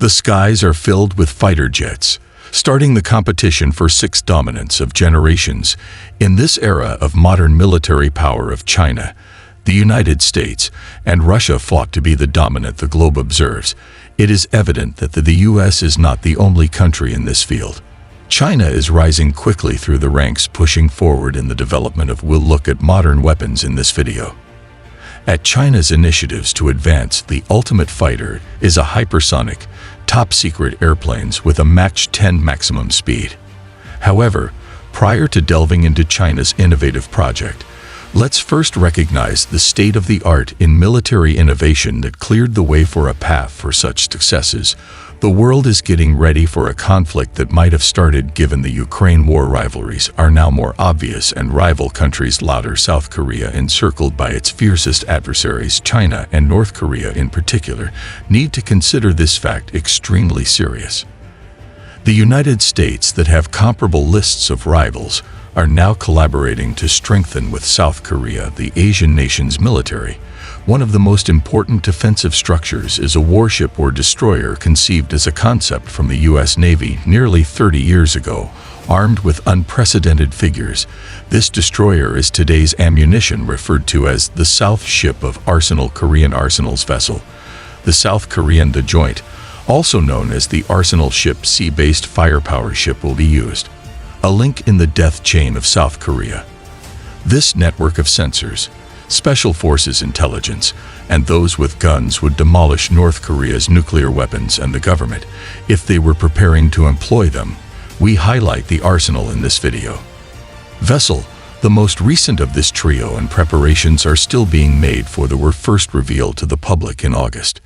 The skies are filled with fighter jets, starting the competition for sixth dominance of generations. In this era of modern military power of China, the United States, and Russia fought to be the dominant the globe observes, it is evident that the US is not the only country in this field. China is rising quickly through the ranks, pushing forward in the development of. We'll look at modern weapons in this video. At China's initiatives to advance, the ultimate fighter is a hypersonic, top-secret airplanes with a Mach 10 maximum speed. However, prior to delving into China's innovative project, let's first recognize the state-of-the-art in military innovation that cleared the way for a path for such successes. The world is getting ready for a conflict that might have started given the Ukraine war. Rivalries are now more obvious, and rival countries louder. South Korea, encircled by its fiercest adversaries, China and North Korea in particular, need to consider this fact extremely serious. The United States, that have comparable lists of rivals, are now collaborating to strengthen with South Korea, the Asian nation's military. One of the most important defensive structures is a warship or destroyer conceived as a concept from the U.S. Navy nearly 30 years ago, armed with unprecedented figures. This destroyer is today's ammunition, referred to as the South Ship of Arsenal. Korean Arsenal's vessel. The South Korean the Joint, also known as the Arsenal ship, sea-based firepower ship, will be used. A link in the death chain of South Korea. This network of sensors, special forces intelligence, and those with guns would demolish North Korea's nuclear weapons and the government if they were preparing to employ them. We highlight the arsenal in this video. Vessel, the most recent of this trio, and preparations are still being made for the were first revealed to the public in August.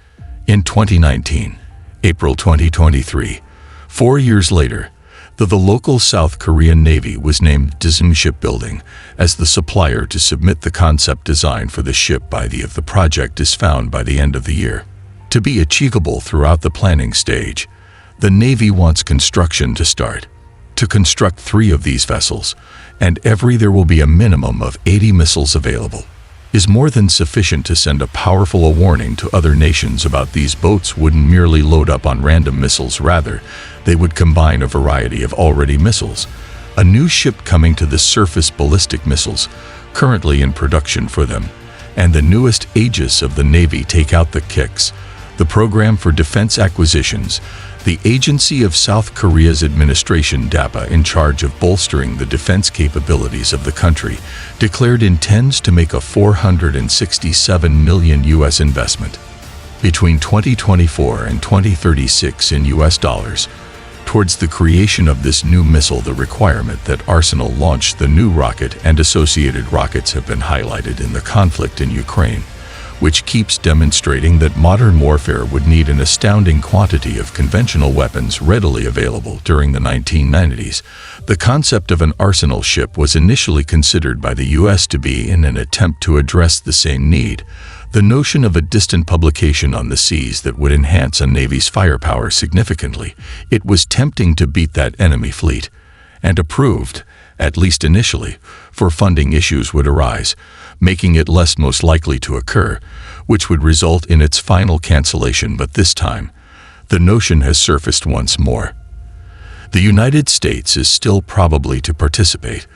In 2019, April 2023, 4 years later, the local South Korean Navy was named Daejeon Shipbuilding as the supplier to submit the concept design for the ship. By the project is found by the end of the year to be achievable throughout the planning stage. The Navy wants construction to start. To construct 3 of these vessels, and there will be a minimum of 80 missiles available, is more than sufficient to send a powerful warning to other nations about. These boats wouldn't merely load up on random missiles, rather, they would combine a variety of already missiles. A new ship coming to the surface, ballistic missiles, currently in production for them, and the newest Aegis of the Navy take out the kicks. The Program for Defense Acquisitions, the agency of South Korea's administration, DAPA, in charge of bolstering the defense capabilities of the country, declared intends to make a $467 million U.S. investment between 2024 and 2036 in U.S. dollars towards the creation of this new missile. The requirement that Arsenal launch the new rocket and associated rockets have been highlighted in the conflict in Ukraine, which keeps demonstrating that modern warfare would need an astounding quantity of conventional weapons readily available. During the 1990s, the concept of an arsenal ship was initially considered by the U.S. to be in an attempt to address the same need. The notion of a distant publication on the seas that would enhance a navy's firepower significantly. It was tempting to beat that enemy fleet, and approved, at least initially, for funding issues would arise, making it less most likely to occur, which would result in its final cancellation. But this time, the notion has surfaced once more. The United States is still probably to participate,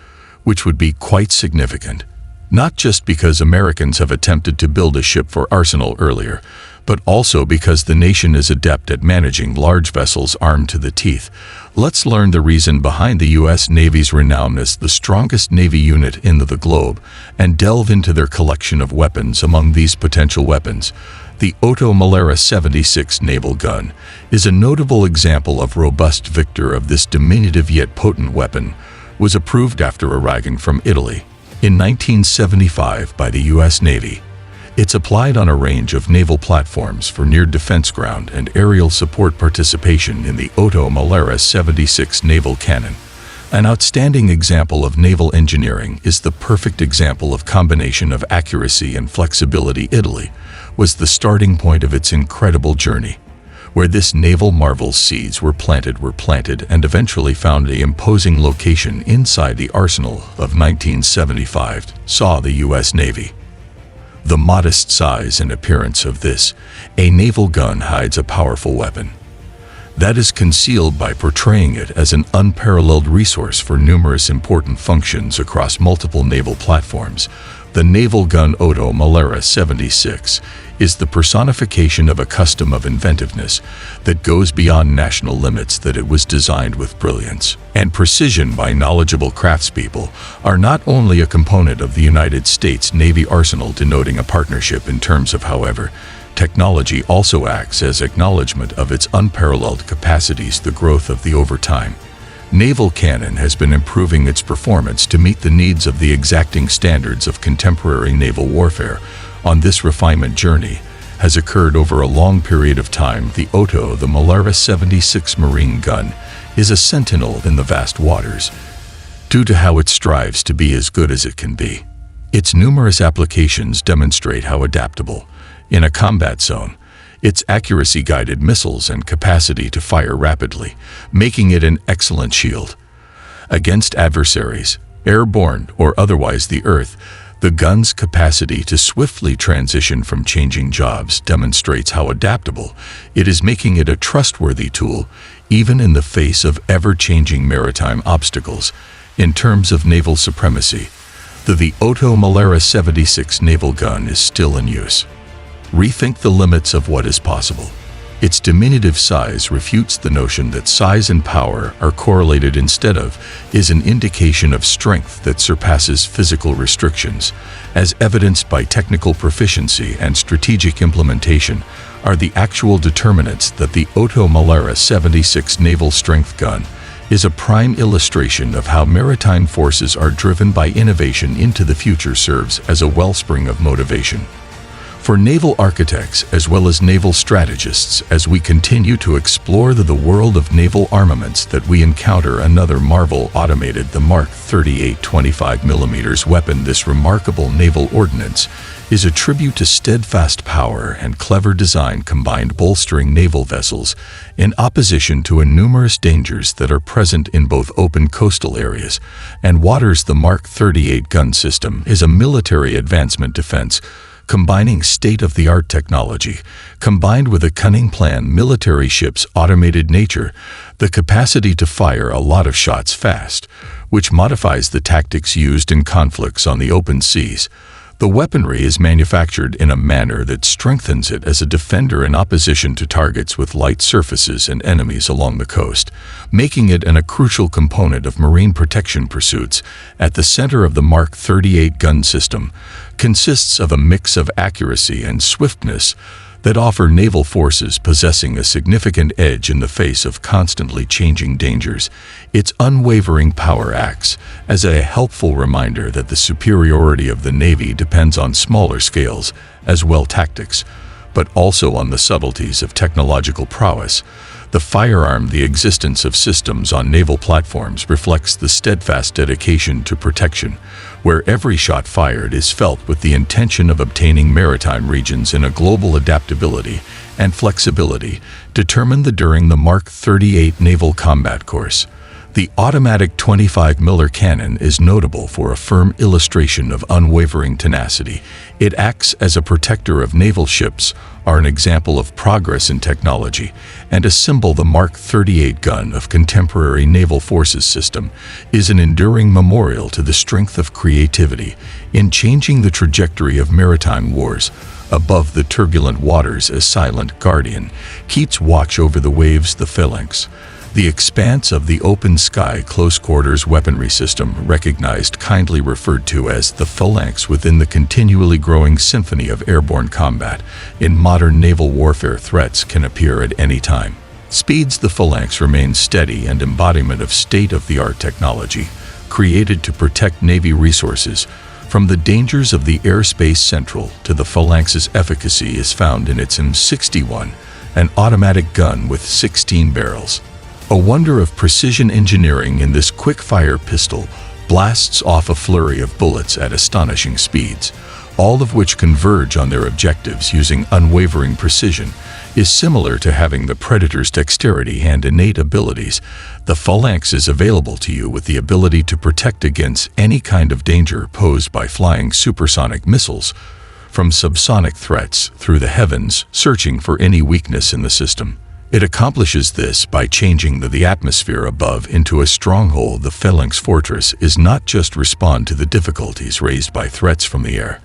which would be quite significant, not just because Americans have attempted to build a ship for Arsenal earlier, but also because the nation is adept at managing large vessels armed to the teeth. Let's learn the reason behind the U.S. Navy's renown as the strongest Navy unit in the globe and delve into their collection of weapons. Among these potential weapons, the Otto Malera 76 naval gun is a notable example of robust victor. Of this diminutive yet potent weapon was approved after arriving from Italy in 1975 by the U.S. Navy. It's applied on a range of naval platforms for near defense ground and aerial support. Participation in the Otto Malera 76 naval cannon, an outstanding example of naval engineering, is the perfect example of combination of accuracy and flexibility. Italy was the starting point of its incredible journey, where this naval marvel's seeds were planted and eventually found an imposing location inside the arsenal of 1975 saw the U.S. Navy. The modest size and appearance of this, a naval gun, hides a powerful weapon. That is concealed by portraying it as an unparalleled resource for numerous important functions across multiple naval platforms. The naval gun Oto Malera 76 is the personification of a custom of inventiveness that goes beyond national limits. That it was designed with brilliance and precision by knowledgeable craftspeople are not only a component of the United States Navy arsenal, denoting a partnership in terms of, however, technology also acts as acknowledgement of its unparalleled capacities. The growth of the overtime naval cannon has been improving its performance to meet the needs of the exacting standards of contemporary naval warfare. On this refinement journey has occurred over a long period of time. The Oto, the Malera 76 marine gun, is a sentinel in the vast waters, due to how it strives to be as good as it can be. Its numerous applications demonstrate how adaptable, in a combat zone, its accuracy-guided missiles and capacity to fire rapidly, making it an excellent shield against adversaries, airborne or otherwise. The Earth, the gun's capacity to swiftly transition from changing jobs demonstrates how adaptable it is, making it a trustworthy tool even in the face of ever-changing maritime obstacles. In terms of naval supremacy, the Oto Malera 76 naval gun is still in use. Rethink the limits of what is possible. Its diminutive size refutes the notion that size and power are correlated. Instead of, is an indication of strength that surpasses physical restrictions, as evidenced by technical proficiency and strategic implementation, are the actual determinants. That the Oto Malera 76 naval strength gun is a prime illustration of how maritime forces are driven by innovation into the future, serves as a wellspring of motivation for naval architects as well as naval strategists as we continue to explore the world of naval armaments. That we encounter another marvel automated, the Mark 38 25mm weapon. This remarkable naval ordnance is a tribute to steadfast power and clever design combined, bolstering naval vessels in opposition to numerous dangers that are present in both open coastal areas and waters. The Mark 38 gun system is a military advancement defense combining state-of-the-art technology, combined with a cunning plan. Military ships' automated nature, the capacity to fire a lot of shots fast, which modifies the tactics used in conflicts on the open seas. The weaponry is manufactured in a manner that strengthens it as a defender in opposition to targets with light surfaces and enemies along the coast, making it a crucial component of marine protection pursuits. At the center of the Mark 38 gun system consists of a mix of accuracy and swiftness that offer naval forces possessing a significant edge in the face of constantly changing dangers. Its unwavering power acts as a helpful reminder that the superiority of the Navy depends on smaller scales as well tactics, but also on the subtleties of technological prowess. The firearm, the existence of systems on naval platforms, reflects the steadfast dedication to protection, where every shot fired is felt with the intention of obtaining maritime regions in a global adaptability and flexibility determined during the Mark 38 naval combat course. The automatic 25 Miller cannon is notable for a firm illustration of unwavering tenacity. It acts as a protector of naval ships, are an example of progress in technology, and a symbol. The Mark 38 gun of contemporary naval forces system is an enduring memorial to the strength of creativity in changing the trajectory of maritime wars. Above the turbulent waters, a silent guardian keeps watch over the waves. The phalanx, the expanse of the open sky close-quarters weaponry system, recognized, kindly referred to as the phalanx within the continually growing symphony of airborne combat. In modern naval warfare, threats can appear at any time. Speeds. The phalanx remains steady and embodiment of state-of-the-art technology, created to protect Navy resources. From the dangers of the airspace central to the phalanx's efficacy is found in its M61, an automatic gun with 16 barrels. A wonder of precision engineering, in this quick-fire pistol blasts off a flurry of bullets at astonishing speeds, all of which converge on their objectives using unwavering precision, is similar to having the Predator's dexterity and innate abilities. The phalanx is available to you with the ability to protect against any kind of danger posed by flying supersonic missiles, from subsonic threats through the heavens, searching for any weakness in the system. It accomplishes this by changing the atmosphere above into a stronghold. The phalanx fortress is not just respond to the difficulties raised by threats from the air,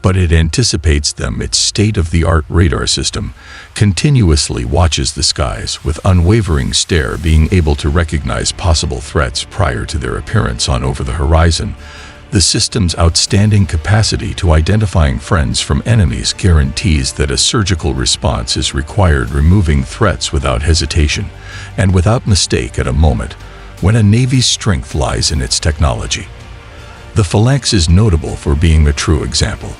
but it anticipates them. Its state-of-the-art radar system continuously watches the skies with unwavering stare, being able to recognize possible threats prior to their appearance on over the horizon. The system's outstanding capacity to identifying friends from enemies guarantees that a surgical response is required, removing threats without hesitation and without mistake at a moment when a navy's strength lies in its technology. The phalanx is notable for being a true example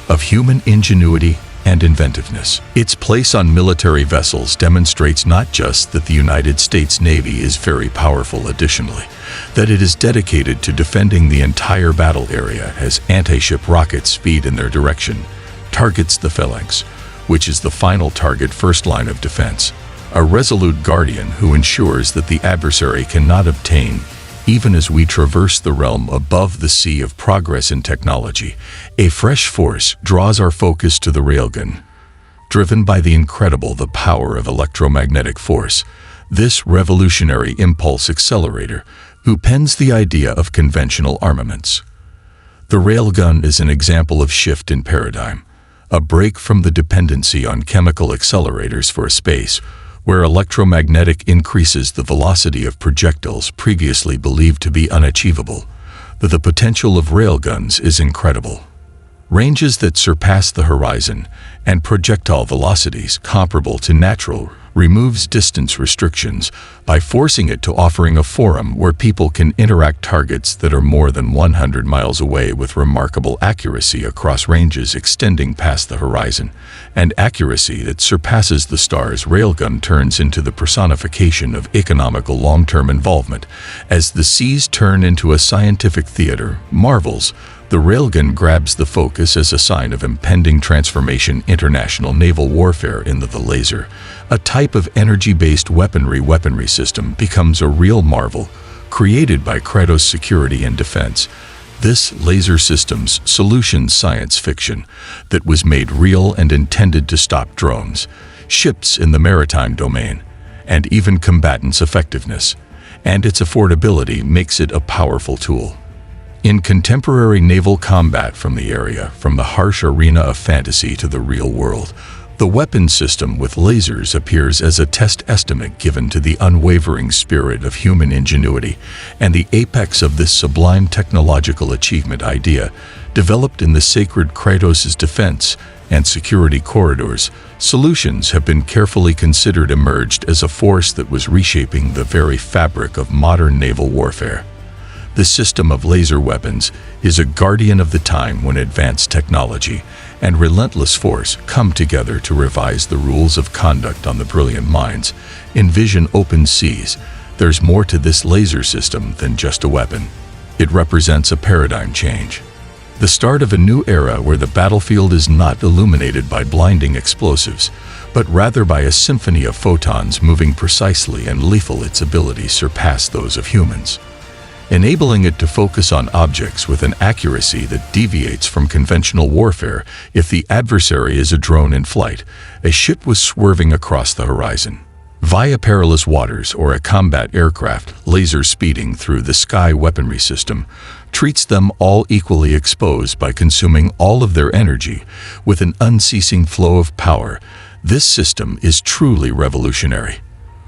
of human ingenuity and inventiveness. Its place on military vessels demonstrates not just that the United States Navy is very powerful, additionally, that it is dedicated to defending the entire battle area as anti-ship rockets feed in their direction, targets the phalanx, which is the final target, first line of defense, a resolute guardian who ensures that the adversary cannot obtain. Even as we traverse the realm above the sea of progress in technology, a fresh force draws our focus to the railgun. Driven by the power of electromagnetic force, this revolutionary impulse accelerator, who pens the idea of conventional armaments. The railgun is an example of shift in paradigm, a break from the dependency on chemical accelerators for space, where electromagnetic increases the velocity of projectiles previously believed to be unachievable. The potential of railguns is incredible. Ranges that surpass the horizon and projectile velocities comparable to natural removes distance restrictions by forcing it to offering a forum where people can interact targets that are more than 100 miles away with remarkable accuracy across ranges extending past the horizon, and accuracy that surpasses the stars. Railgun turns into the personification of economical long-term involvement. As the seas turn into a scientific theater, marvels, the railgun grabs the focus as a sign of impending transformation. International naval warfare in the laser, a type of energy-based weaponry system, becomes a real marvel, created by Kratos Security and Defense. This laser system's solution science fiction that was made real and intended to stop drones, ships in the maritime domain, and even combatants' effectiveness, and its affordability makes it a powerful tool in contemporary naval combat. From the harsh arena of fantasy to the real world, the weapon system with lasers appears as a test estimate given to the unwavering spirit of human ingenuity, and the apex of this sublime technological achievement idea, developed in the sacred Kratos' defense and security corridors. Solutions have been carefully considered, emerged as a force that was reshaping the very fabric of modern naval warfare. The system of laser weapons is a guardian of the time when advanced technology and relentless force come together to revise the rules of conduct on the brilliant minds. Envision open seas. There's more to this laser system than just a weapon. It represents a paradigm change, the start of a new era where the battlefield is not illuminated by blinding explosives, but rather by a symphony of photons moving precisely and lethal. Its abilities surpass those of humans, enabling it to focus on objects with an accuracy that deviates from conventional warfare. If the adversary is a drone in flight, a ship was swerving across the horizon via perilous waters, or a combat aircraft laser speeding through the sky, weaponry system treats them all equally, exposed by consuming all of their energy with an unceasing flow of power. This system is truly revolutionary,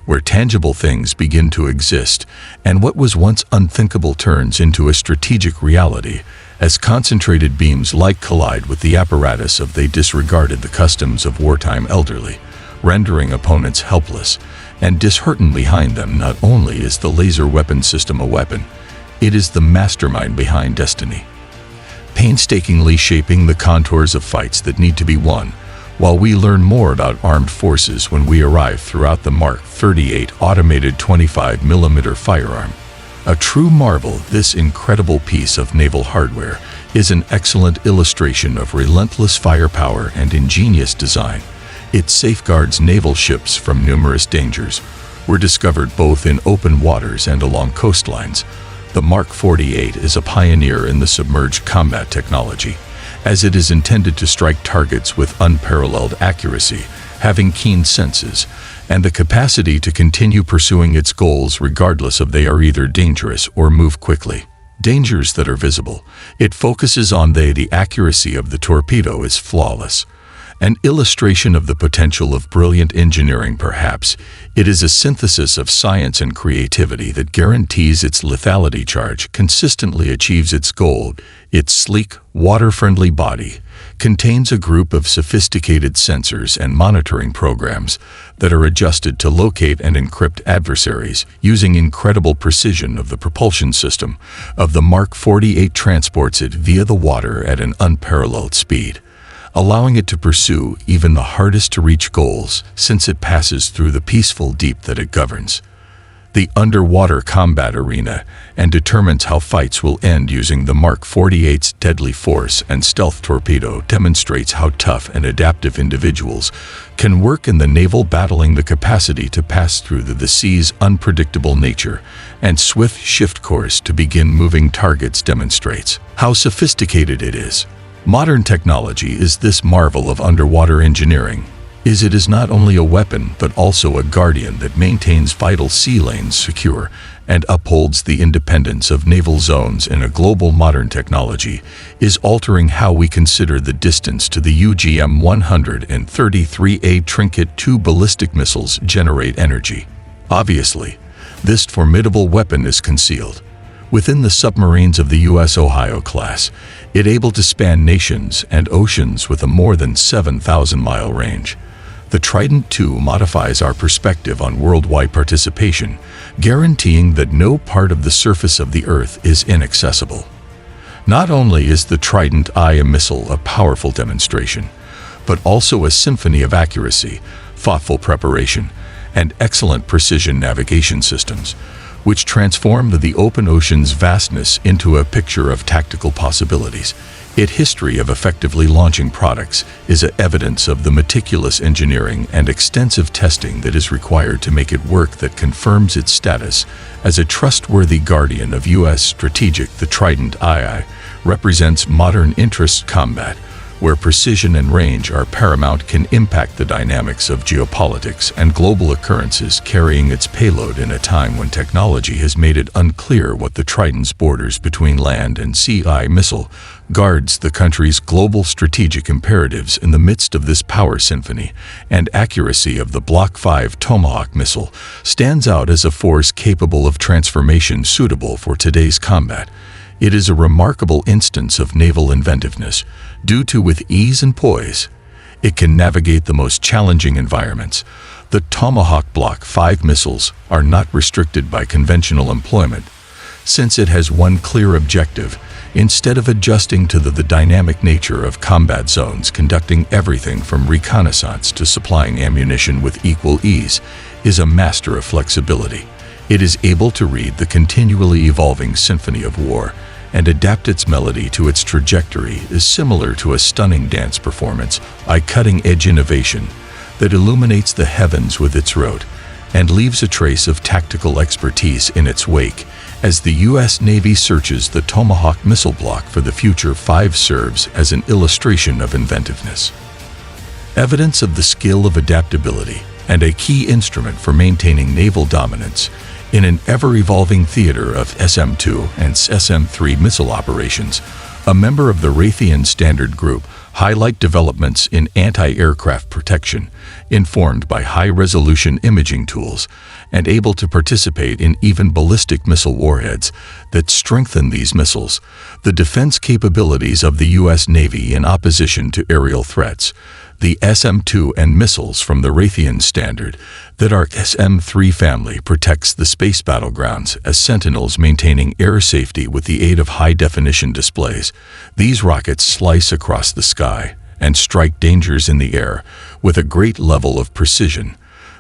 where tangible things begin to exist, and what was once unthinkable turns into a strategic reality, as concentrated beams like collide with the apparatus of they disregarded the customs of wartime elderly, rendering opponents helpless and disheartened. Behind them, not only is the laser weapon system a weapon, it is the mastermind behind destiny, painstakingly shaping the contours of fights that need to be won. While we learn more about armed forces when we arrive throughout the Mark 38 automated 25mm firearm, a true marvel, this incredible piece of naval hardware is an excellent illustration of relentless firepower and ingenious design. It safeguards naval ships from numerous dangers, were discovered both in open waters and along coastlines. The Mark 48 is a pioneer in the submerged combat technology, as it is intended to strike targets with unparalleled accuracy having keen senses, and the capacity to continue pursuing its goals regardless of they are either dangerous or move quickly. Dangers that are visible. It focuses on the accuracy of the torpedo is flawless. An illustration of the potential of brilliant engineering perhaps. It is a synthesis of science and creativity that guarantees its lethality charge consistently achieves its goal. Its sleek, water-friendly body contains a group of sophisticated sensors and monitoring programs that are adjusted to locate and encrypt adversaries using incredible precision of the propulsion system of the Mark 48 transports it via the water at an unparalleled speed, allowing it to pursue even the hardest-to-reach goals since it passes through the peaceful deep that it governs. The underwater combat arena and determines how fights will end using the Mark 48's deadly force and stealth torpedo demonstrates how tough and adaptive individuals can work in the naval battling the capacity to pass through the sea's unpredictable nature and swift shift course to begin moving targets demonstrates how sophisticated it is. Modern technology is this marvel of underwater engineering. It is not only a weapon but also a guardian that maintains vital sea lanes secure and upholds the independence of naval zones in a global. Modern technology is altering how we consider the distance to the UGM-133A Trinket 2 ballistic missiles generate energy. Obviously, this formidable weapon is concealed within the submarines of the U.S. Ohio class, it able to span nations and oceans with a more than 7,000-mile range. The Trident II modifies our perspective on worldwide participation, guaranteeing that no part of the surface of the Earth is inaccessible. Not only is the Trident I a missile a powerful demonstration, but also a symphony of accuracy, thoughtful preparation, and excellent precision navigation systems, which transform the open ocean's vastness into a picture of tactical possibilities. Its history of effectively launching products is evidence of the meticulous engineering and extensive testing that is required to make it work that confirms its status as a trustworthy guardian of U.S. strategic. The Trident II represents modern interest combat, where precision and range are paramount, can impact the dynamics of geopolitics and global occurrences, carrying its payload in a time when technology has made it unclear what the Trident's borders between land and sea. Missile guards the country's global strategic imperatives in the midst of this power symphony, and accuracy of the Block 5 Tomahawk missile stands out as a force capable of transformation suitable for today's combat. It is a remarkable instance of naval inventiveness, due to with ease and poise, it can navigate the most challenging environments. The Tomahawk Block 5 missiles are not restricted by conventional employment, since it has one clear objective, instead of adjusting to the dynamic nature of combat zones, conducting everything from reconnaissance to supplying ammunition with equal ease, is a master of flexibility. It is able to read the continually evolving symphony of war and adapt its melody to its trajectory is similar to a stunning dance performance, a cutting-edge innovation that illuminates the heavens with its rote and leaves a trace of tactical expertise in its wake. As the U.S. Navy searches the Tomahawk missile block for the future, 5 serves as an illustration of inventiveness, evidence of the skill of adaptability, and a key instrument for maintaining naval dominance in an ever-evolving theater of SM-2 and SM-3 missile operations. A member of the Raytheon Standard Group, highlight developments in anti-aircraft protection, informed by high-resolution imaging tools, and able to participate in even ballistic missile warheads that strengthen these missiles, the defense capabilities of the U.S. Navy in opposition to aerial threats. The SM-2 and missiles from the Raytheon Standard that our SM-3 family protects the space battlegrounds as sentinels, maintaining air safety with the aid of high-definition displays. These rockets slice across the sky and strike dangers in the air with a great level of precision.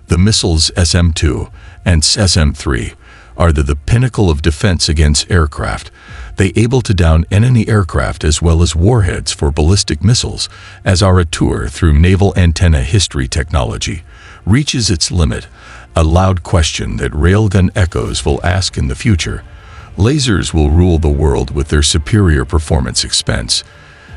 The missiles SM-2 and SM-3 are the pinnacle of defense against aircraft. They able to down enemy aircraft as well as warheads for ballistic missiles, as our tour through naval antenna history. Technology reaches its limit, a loud question that railgun echoes will ask in the future. Lasers will rule the world with their superior performance expense.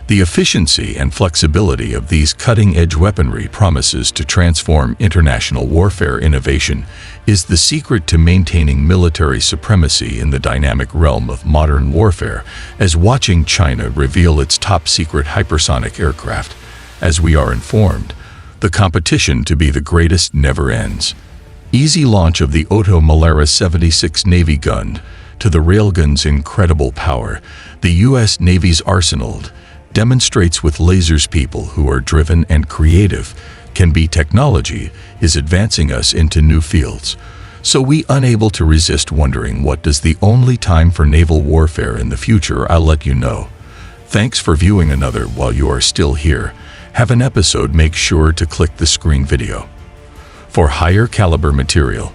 The efficiency and flexibility of these cutting-edge weaponry promises to transform international warfare. Innovation is the secret to maintaining military supremacy in the dynamic realm of modern warfare, as watching China reveal its top-secret hypersonic aircraft. As we are informed, the competition to be the greatest never ends. Easy launch of the Otto Malera 76 Navy gun to the railgun's incredible power. The U.S. Navy's arsenal demonstrates with lasers people who are driven and creative can be. Technology is advancing us into new fields, so we unable to resist wondering what does the only time for naval warfare in the future. I'll let you know. Thanks for viewing another. While you are still here, have an episode, make sure to click the screen video for higher caliber material.